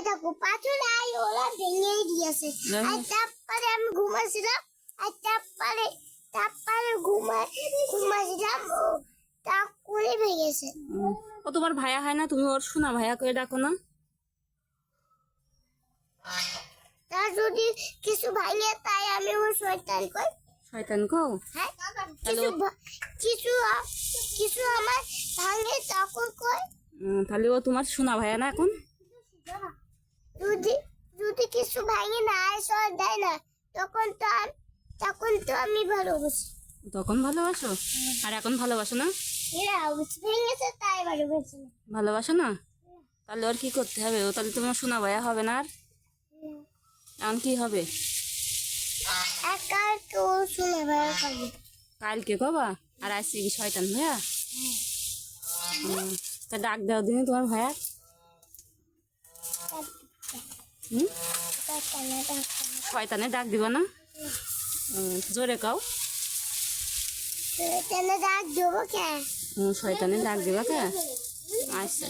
দেখো পাথর আই ওরা ভেঙে দিয়েছে আর তারপরে আমি ঘুমাছিলাম আর তারপরে ঘুমাছিলাম তা করে ভেঙেছে। ও তোমার ভাইয়া হয় না? তুমি ওর শোনা ভাইয়া করে ডাকো না। তা যদি কিছু ভাঙে তাই আমি ওর শয়তান কই। শয়তান কও? হ্যাঁ কিছু আমার ভাঙে তখন কই। তাহলে ও তোমার শোনা ভাইয়া না এখন? যদি কিছু ভাঙে না সর দেয় না তখন তো আমি ভালোবাসি। তখন ভালোবাসো আর এখন ভালোবাসো না? এরা ভেঙেছে তাই ভালোবাসি না। ভালোবাসো না? তাহলে ওর কি করতে হবে? ও তাহলে তোমার শোনা ভাইয়া হবে না আর? এখন কি হবে? একা কেউ শুনে ভাইয়া পাবে। কালকে কবা আর আজকে কি শয়তান ভাইয়া? তা ডাক দাও দিনে তোমার ভাইয়া। শয়তানে ডাক দিব না? জোরে কাও। ডাক দেবো কে? শয়তানে ডাক দিবা কে? আচ্ছা।